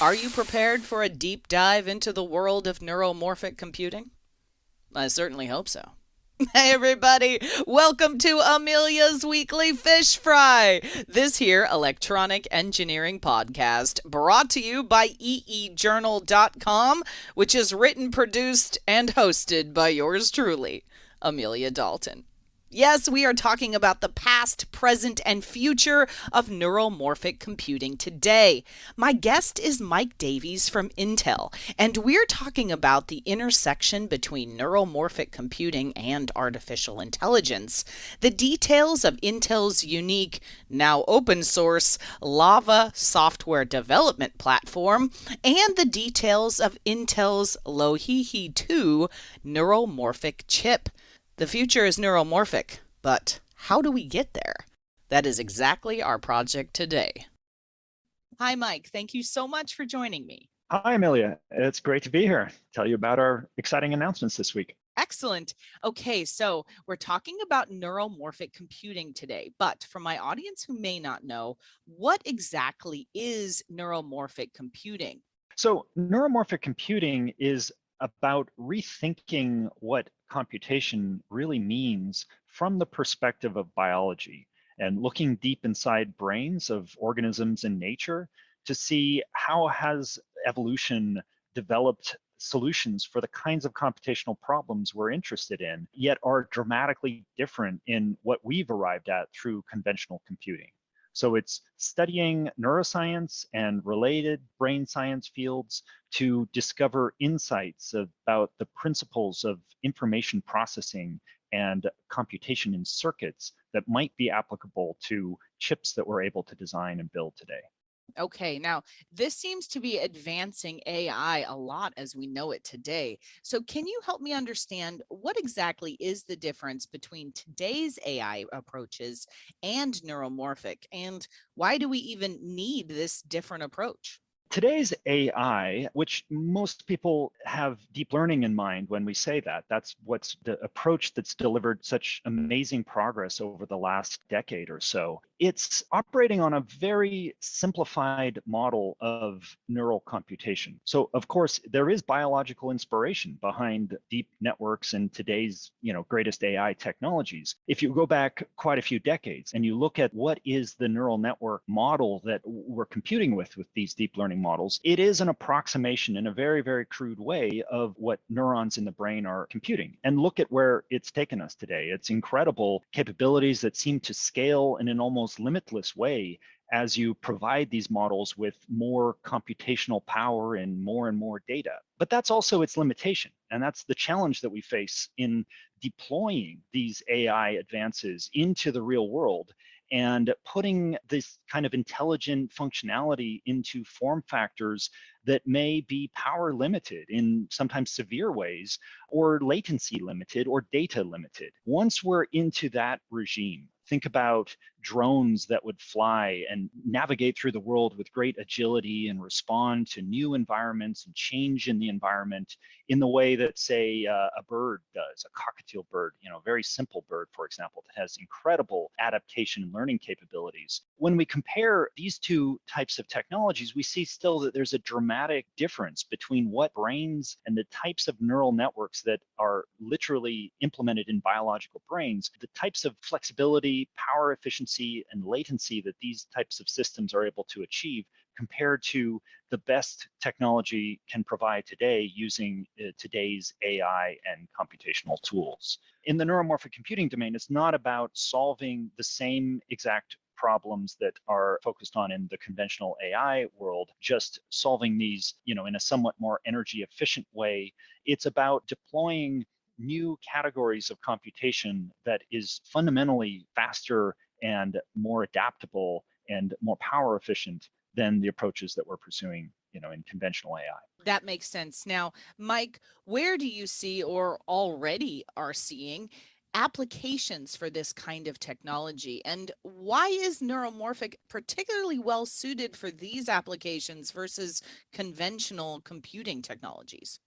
Are you prepared for a deep dive into the world of neuromorphic computing? I certainly hope so. Hey everybody, welcome to Amelia's Weekly Fish Fry, this here electronic engineering podcast brought to you by eejournal.com, which is written, produced, and hosted by yours truly, Amelia Dalton. Yes, we are talking about the past, present, and future of neuromorphic computing today. My guest is Mike Davies from Intel, and we're talking about the intersection between neuromorphic computing and artificial intelligence, the details of Intel's unique, now open source, Lava software development platform, and the details of Intel's Loihi 2 neuromorphic chip. The future is neuromorphic, but how do we get there? That is exactly our project today. Hi, Mike. Thank you so much for joining me. Hi, Amelia. It's great to be here. Tell you about our exciting announcements this week. Excellent. Okay, so we're talking about neuromorphic computing today, but for my audience who may not know, what exactly is neuromorphic computing? So neuromorphic computing is about rethinking what computation really means from the perspective of biology and looking deep inside brains of organisms in nature to see how has evolution developed solutions for the kinds of computational problems we're interested in, yet are dramatically different in what we've arrived at through conventional computing. So it's studying neuroscience and related brain science fields to discover insights about the principles of information processing and computation in circuits that might be applicable to chips that we're able to design and build today. Okay, now this seems to be advancing AI a lot as we know it today. So, can you help me understand what exactly is the difference between today's AI approaches and neuromorphic? And why do we even need this different approach? Today's AI, which most people have deep learning in mind when we say that, that's what's the approach that's delivered such amazing progress over the last decade or so. It's operating on a very simplified model of neural computation. So of course, there is biological inspiration behind deep networks and today's, greatest AI technologies. If you go back quite a few decades and you look at what is the neural network model that we're computing with these deep learning models, it is an approximation in a very, very crude way of what neurons in the brain are computing. And look at where it's taken us today. It's incredible capabilities that seem to scale in an almost limitless way as you provide these models with more computational power and more data. But that's also its limitation. And that's the challenge that we face in deploying these AI advances into the real world and putting this kind of intelligent functionality into form factors that may be power limited in sometimes severe ways, or latency limited, or data limited. Once we're into that regime, think about drones that would fly and navigate through the world with great agility and respond to new environments and change in the environment in the way that, say, a bird does, a cockatiel bird, a very simple bird, for example, that has incredible adaptation and learning capabilities. When we compare these two types of technologies, we see still that there's a dramatic difference between what brains and the types of neural networks that are literally implemented in biological brains, the types of flexibility, power efficiency, and latency that these types of systems are able to achieve compared to the best technology can provide today using today's AI and computational tools. In the neuromorphic computing domain, it's not about solving the same exact problems that are focused on in the conventional AI world, just solving these, in a somewhat more energy efficient way. It's about deploying new categories of computation that is fundamentally faster and more adaptable and more power efficient than the approaches that we're pursuing, in conventional AI. That makes sense. Now, Mike, where do you see or already are seeing applications for this kind of technology? And why is neuromorphic particularly well suited for these applications versus conventional computing technologies?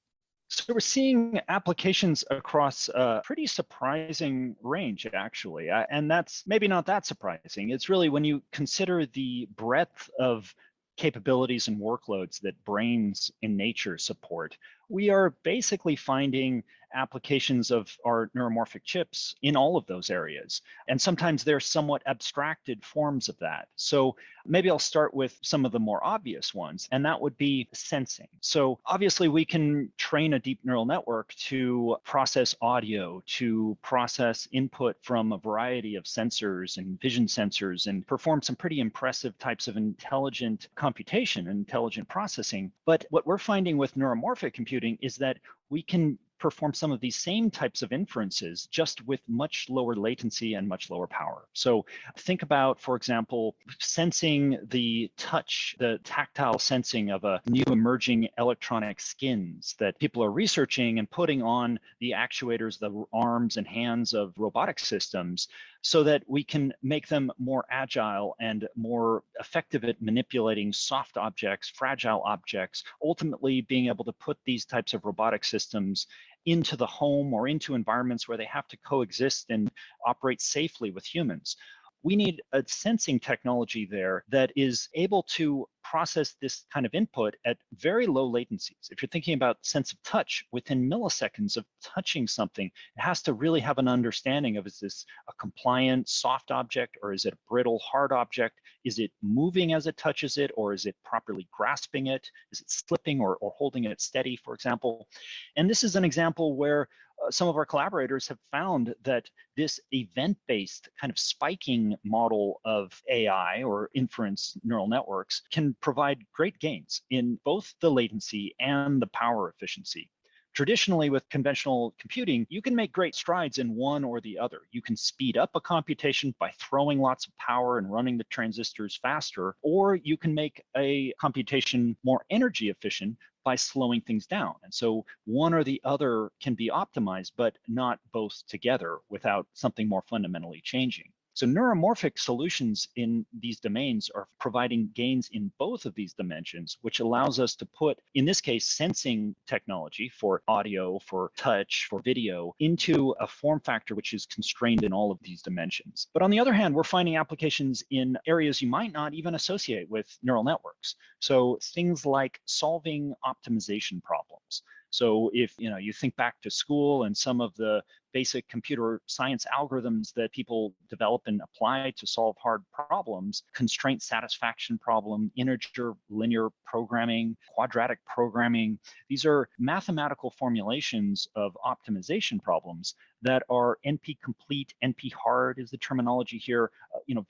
So we're seeing applications across a pretty surprising range, actually. And that's maybe not that surprising. It's really when you consider the breadth of capabilities and workloads that brains in nature support, we are basically finding applications of our neuromorphic chips in all of those areas. And sometimes they're somewhat abstracted forms of that. So maybe I'll start with some of the more obvious ones, and that would be sensing. So obviously we can train a deep neural network to process audio, to process input from a variety of sensors and vision sensors, and perform some pretty impressive types of intelligent computation and intelligent processing. But what we're finding with neuromorphic computing is that we can perform some of these same types of inferences just with much lower latency and much lower power. So think about, for example, sensing the touch, the tactile sensing of a new emerging electronic skins that people are researching and putting on the actuators, the arms and hands of robotic systems, so that we can make them more agile and more effective at manipulating soft objects, fragile objects, ultimately being able to put these types of robotic systems into the home or into environments where they have to coexist and operate safely with humans. We need a sensing technology there that is able to process this kind of input at very low latencies. If you're thinking about sense of touch, within milliseconds of touching something, it has to really have an understanding of, is this a compliant soft object, or is it a brittle hard object? Is it moving as it touches it, or is it properly grasping it? Is it slipping or holding it steady, for example? And this is an example where some of our collaborators have found that this event-based kind of spiking model of AI or inference neural networks can provide great gains in both the latency and the power efficiency. Traditionally, with conventional computing, you can make great strides in one or the other. You can speed up a computation by throwing lots of power and running the transistors faster, or you can make a computation more energy efficient by slowing things down. And so one or the other can be optimized, but not both together without something more fundamentally changing. So neuromorphic solutions in these domains are providing gains in both of these dimensions, which allows us to put, in this case, sensing technology for audio, for touch, for video, into a form factor which is constrained in all of these dimensions. But on the other hand, we're finding applications in areas you might not even associate with neural networks. So things like solving optimization problems. So if you think back to school and some of the basic computer science algorithms that people develop and apply to solve hard problems, constraint satisfaction problem, integer linear programming, quadratic programming, these are mathematical formulations of optimization problems that are NP complete, NP hard is the terminology here,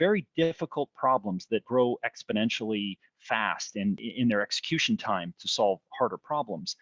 very difficult problems that grow exponentially fast in their execution time to solve harder problems.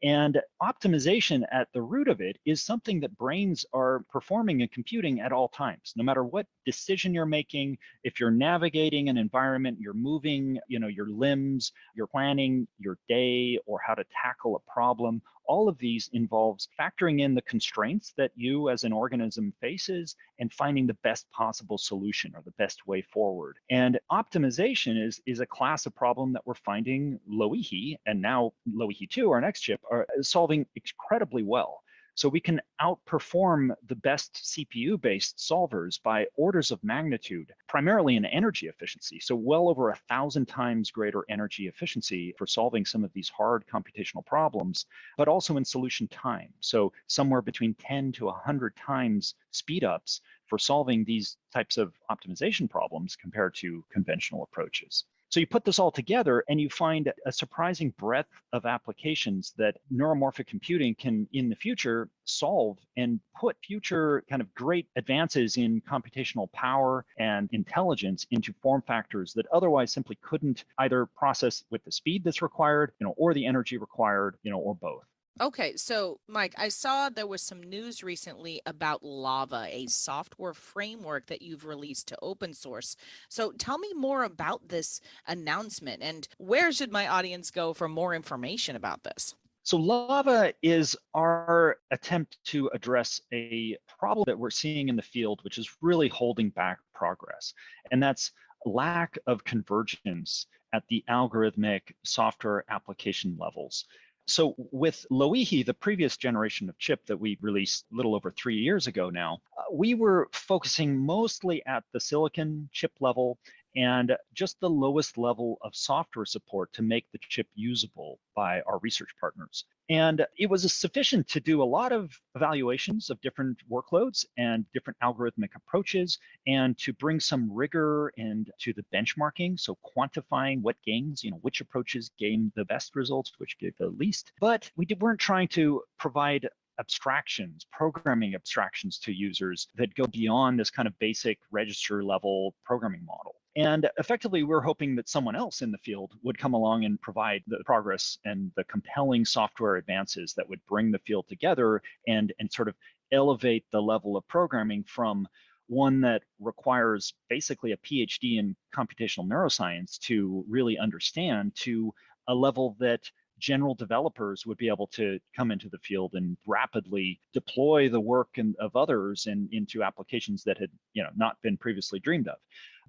And optimization at the root of it is something that brains are performing in computing at all times. No matter what decision you're making, if you're navigating an environment, you're moving, your limbs, you're planning your day or how to tackle a problem, all of these involves factoring in the constraints that you as an organism faces and finding the best possible solution or the best way forward. And optimization is a class of problem that we're finding Loihi, and now Loihi 2, our next chip, are solving incredibly well. So we can outperform the best CPU-based solvers by orders of magnitude, primarily in energy efficiency. So well over 1,000 times greater energy efficiency for solving some of these hard computational problems, but also in solution time. So somewhere between 10 to 100 times speed ups for solving these types of optimization problems compared to conventional approaches. So you put this all together and you find a surprising breadth of applications that neuromorphic computing can, in the future, solve and put future kind of great advances in computational power and intelligence into form factors that otherwise simply couldn't either process with the speed that's required, or the energy required, or both. Okay, so Mike, I saw there was some news recently about Lava, a software framework that you've released to open source. So tell me more about this announcement, and where should my audience go for more information about this? So Lava is our attempt to address a problem that we're seeing in the field, which is really holding back progress. And that's lack of convergence at the algorithmic software application levels. So with Loihi, the previous generation of chip that we released a little over 3 years ago now, we were focusing mostly at the silicon chip level and just the lowest level of software support to make the chip usable by our research partners. And it was sufficient to do a lot of evaluations of different workloads and different algorithmic approaches, and to bring some rigor into the benchmarking, so quantifying what gains, which approaches gain the best results, which gave the least. But weren't trying to provide abstractions, programming abstractions to users that go beyond this kind of basic register level programming model. And effectively, we're hoping that someone else in the field would come along and provide the progress and the compelling software advances that would bring the field together and sort of elevate the level of programming from one that requires basically a PhD in computational neuroscience to really understand, to a level that general developers would be able to come into the field and rapidly deploy the work of others into applications that had not been previously dreamed of.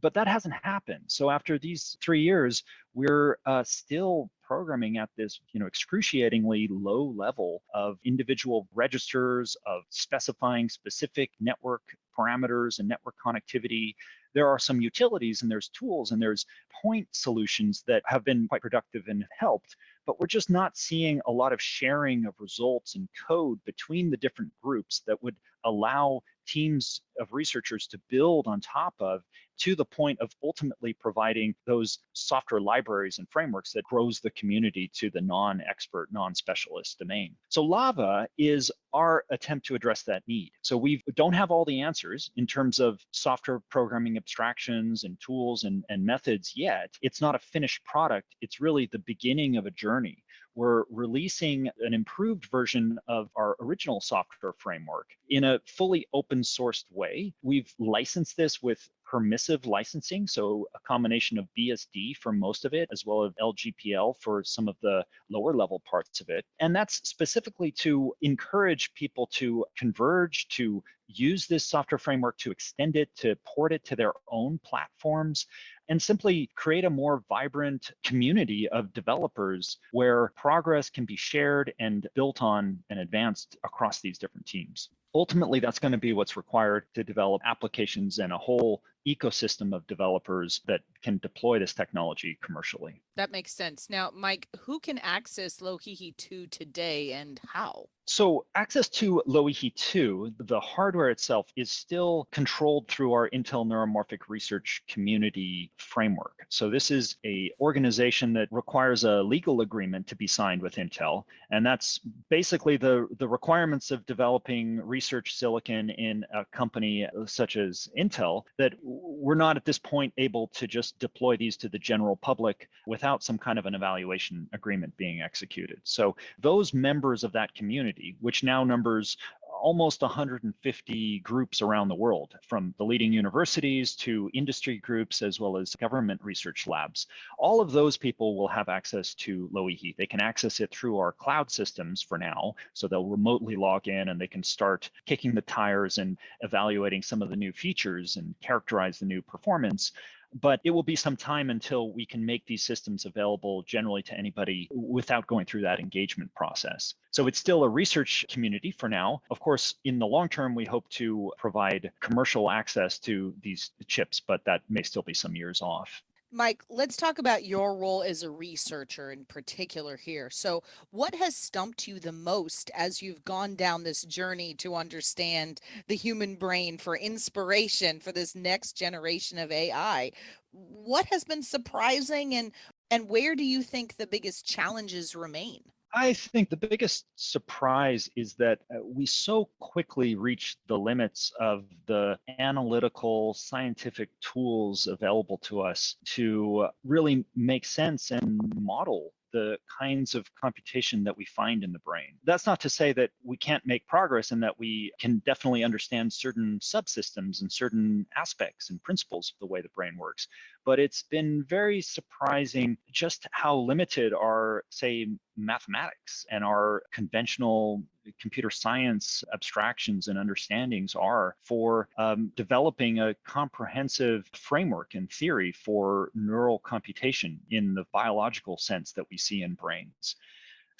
But that hasn't happened. So after these 3 years, we're still programming at this excruciatingly low level of individual registers, of specifying specific network parameters and network connectivity. There are some utilities and there's tools and there's point solutions that have been quite productive and helped, but we're just not seeing a lot of sharing of results and code between the different groups that would allow teams of researchers to build on top of, to the point of ultimately providing those software libraries and frameworks that grows the community to the non-expert, non-specialist domain. So Lava is our attempt to address that need. So we don't have all the answers in terms of software programming abstractions and tools and methods yet. It's not a finished product. It's really the beginning of a journey. We're releasing an improved version of our original software framework in a fully open sourced way. We've licensed this with permissive licensing, so a combination of BSD for most of it, as well as LGPL for some of the lower level parts of it. And that's specifically to encourage people to converge, to use this software framework, to extend it, to port it to their own platforms, and simply create a more vibrant community of developers where progress can be shared and built on and advanced across these different teams. Ultimately, that's going to be what's required to develop applications and a whole ecosystem of developers that can deploy this technology commercially. That makes sense. Now, Mike, who can access Loihi 2 today and how? So access to Loihi 2, the hardware itself, is still controlled through our Intel Neuromorphic Research Community framework. So this is an organization that requires a legal agreement to be signed with Intel. And that's basically the requirements of developing research silicon in a company such as Intel, that we're not at this point able to just deploy these to the general public without some kind of an evaluation agreement being executed. So those members of that community, which now numbers almost 150 groups around the world, from the leading universities to industry groups, as well as government research labs. All of those people will have access to Loihi. They can access it through our cloud systems for now, so they'll remotely log in and they can start kicking the tires and evaluating some of the new features and characterize the new performance. But it will be some time until we can make these systems available generally to anybody without going through that engagement process. So it's still a research community for now. Of course, in the long term, we hope to provide commercial access to these chips, but that may still be some years off. Mike, let's talk about your role as a researcher in particular here. So, what has stumped you the most as you've gone down this journey to understand the human brain for inspiration for this next generation of AI? What has been surprising, and where do you think the biggest challenges remain? I think the biggest surprise is that we so quickly reached the limits of the analytical scientific tools available to us to really make sense and model the kinds of computation that we find in the brain. That's not to say that we can't make progress and that we can definitely understand certain subsystems and certain aspects and principles of the way the brain works. But it's been very surprising just how limited our, say, mathematics and our conventional computer science abstractions and understandings are for developing a comprehensive framework and theory for neural computation in the biological sense that we see in brains.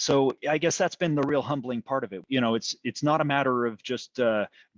So I guess that's been the real humbling part of it. It's not a matter of just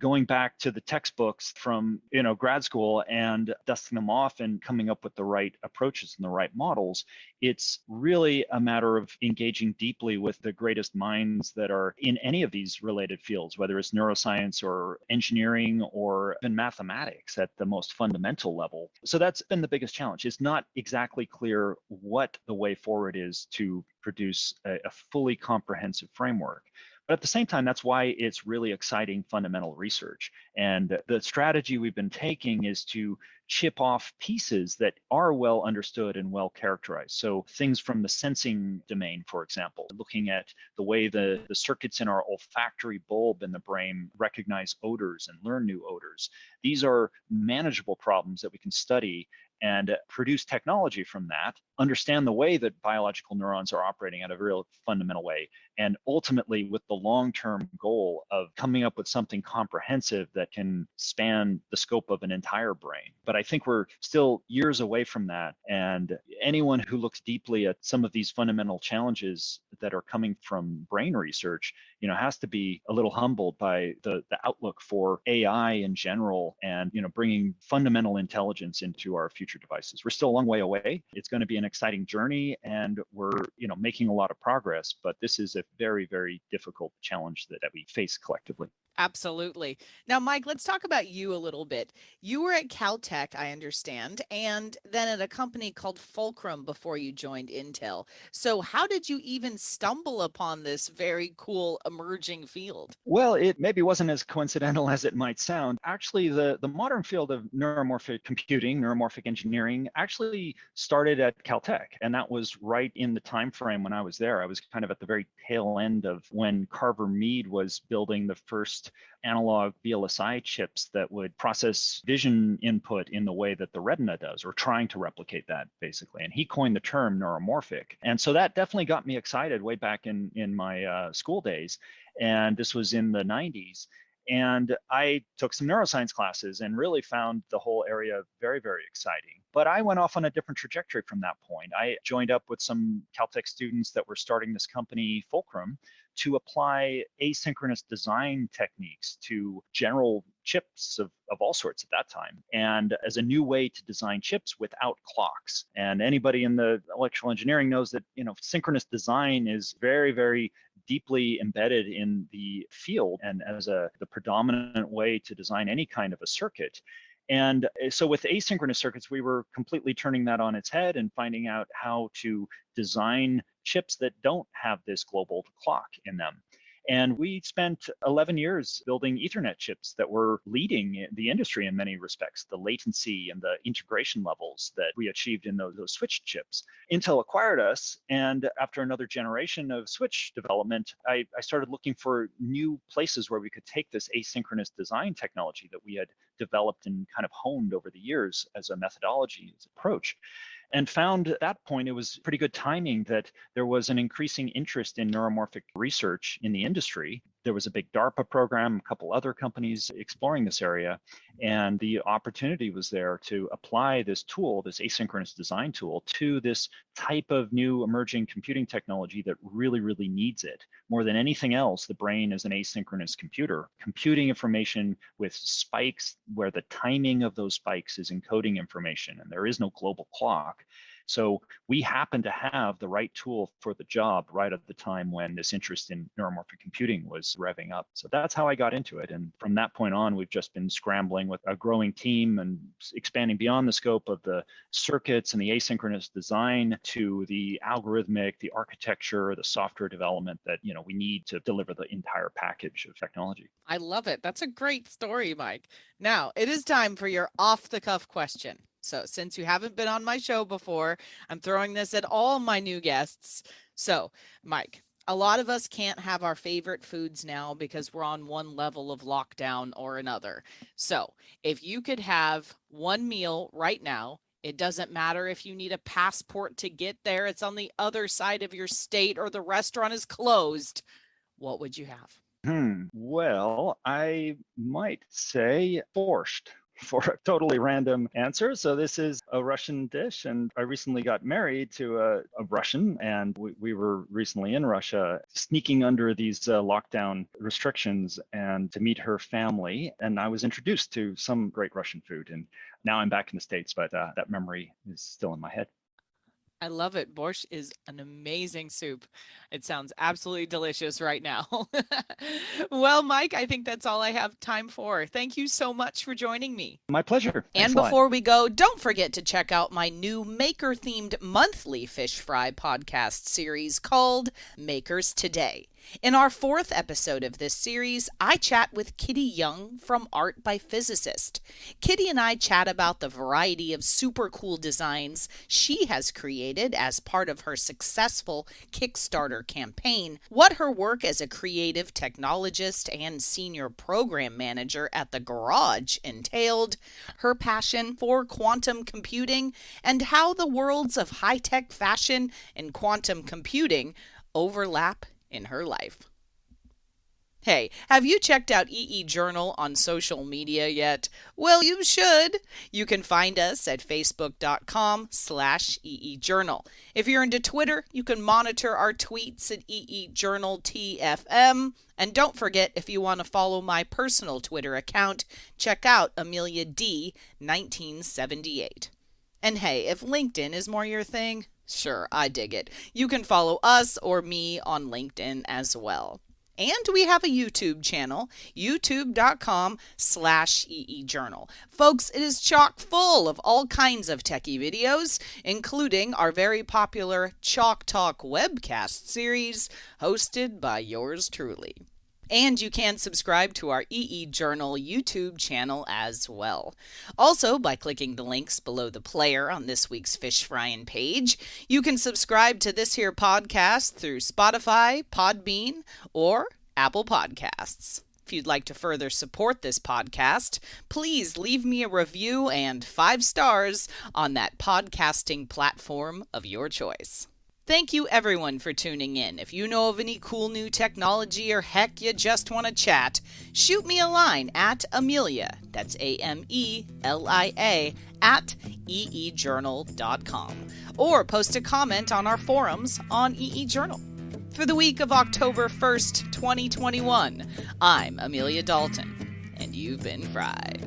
going back to the textbooks from grad school and dusting them off and coming up with the right approaches and the right models. It's really a matter of engaging deeply with the greatest minds that are in any of these related fields, whether it's neuroscience or engineering or even mathematics at the most fundamental level. So that's been the biggest challenge. It's not exactly clear what the way forward is to produce a fully comprehensive framework. But at the same time, that's why it's really exciting fundamental research. And the strategy we've been taking is to chip off pieces that are well understood and well characterized. So things from the sensing domain, for example, looking at the way the circuits in our olfactory bulb in the brain recognize odors and learn new odors. These are manageable problems that we can study and produce technology from that, understand the way that biological neurons are operating at a real fundamental way, and ultimately with the long-term goal of coming up with something comprehensive that can span the scope of an entire brain. But I think we're still years away from that. And anyone who looks deeply at some of these fundamental challenges that are coming from brain research, has to be a little humbled by the outlook for AI in general and, bringing fundamental intelligence into our future devices. We're still a long way away. It's going to be an exciting journey and we're, making a lot of progress, but this is a very, very difficult challenge that we face collectively. Absolutely. Now, Mike, let's talk about you a little bit. You were at Caltech, I understand, and then at a company called Fulcrum before you joined Intel. So, how did you even stumble upon this very cool emerging field? Well, it maybe wasn't as coincidental as it might sound. Actually, the modern field of neuromorphic computing, neuromorphic engineering, actually started at Caltech, and that was right in the time frame when I was there. I was kind of at the very tail end of when Carver Mead was building the first analog VLSI chips that would process vision input in the way that the retina does, or trying to replicate that basically. And he coined the term neuromorphic. And so that definitely got me excited way back in my school days. And this was in the 90s. And I took some neuroscience classes and really found the whole area very, very exciting. But I went off on a different trajectory from that point. I joined up with some Caltech students that were starting this company, Fulcrum, to apply asynchronous design techniques to general chips of all sorts at that time, and as a new way to design chips without clocks. And anybody in the electrical engineering knows that synchronous design is very, very deeply embedded in the field and as the predominant way to design any kind of a circuit. And so with asynchronous circuits, we were completely turning that on its head and finding out how to design chips that don't have this global clock in them. And we spent 11 years building Ethernet chips that were leading the industry in many respects, the latency and the integration levels that we achieved in those switch chips. Intel acquired us, and after another generation of switch development, I started looking for new places where we could take this asynchronous design technology that we had developed and kind of honed over the years as a methodology, as approach, and found at that point it was pretty good timing that there was an increasing interest in neuromorphic research in the industry. There was a big DARPA program, a couple other companies exploring this area, and the opportunity was there to apply this tool, this asynchronous design tool, to this type of new emerging computing technology that really, really needs it. More than anything else, the brain is an asynchronous computer, computing information with spikes where the timing of those spikes is encoding information, and there is no global clock. So we happen to have the right tool for the job right at the time when this interest in neuromorphic computing was revving up. So that's how I got into it. And from that point on, we've just been scrambling with a growing team and expanding beyond the scope of the circuits and the asynchronous design to the algorithmic, the architecture, the software development that we need to deliver the entire package of technology. I love it. That's a great story, Mike. Now, it is time for your off the cuff question. So, since you haven't been on my show before, I'm throwing this at all my new guests. So, Mike, a lot of us can't have our favorite foods now because we're on one level of lockdown or another. So, if you could have one meal right now, it doesn't matter if you need a passport to get there, it's on the other side of your state or the restaurant is closed. What would you have? Well, I might say borscht. for a totally random answer. So this is a Russian dish, and I recently got married to a Russian, and we were recently in Russia, sneaking under these lockdown restrictions and to meet her family. And I was introduced to some great Russian food, and now I'm back in the States, but that memory is still in my head. I love it. Borscht is an amazing soup. It sounds absolutely delicious right now. Well, Mike, I think that's all I have time for. Thank you so much for joining me. My pleasure. Thanks And a lot. before we go, don't forget to check out my new maker-themed monthly fish fry podcast series called Makers Today. In our 4th episode of this series, I chat with Kitty Young from Art by Physicist. Kitty and I chat about the variety of super cool designs she has created as part of her successful Kickstarter campaign, what her work as a creative technologist and senior program manager at the Garage entailed, her passion for quantum computing, and how the worlds of high-tech fashion and quantum computing overlap in her life. Hey, have you checked out EE Journal on social media yet? Well, you should. You can find us at facebook.com/EE Journal. If you're into Twitter, you can monitor our tweets at EE Journal TFM. And don't forget, if you want to follow my personal Twitter account, check out Amelia D 1978. And hey, if LinkedIn is more your thing, sure, I dig it. You can follow us or me on LinkedIn as well. And we have a YouTube channel, youtube.com/EE Journal. Folks, it is chock full of all kinds of techie videos, including our very popular Chalk Talk webcast series, hosted by yours truly. And you can subscribe to our EE Journal YouTube channel as well. Also, by clicking the links below the player on this week's Fish Fryin' page, you can subscribe to this here podcast through Spotify, Podbean, or Apple Podcasts. If you'd like to further support this podcast, please leave me a review and 5 stars on that podcasting platform of your choice. Thank you everyone for tuning in. If you know of any cool new technology or heck you just want to chat, shoot me a line at Amelia, that's AMELIA, at eejournal.com, or post a comment on our forums on EE Journal. For the week of October 1st, 2021, I'm Amelia Dalton, and you've been fried.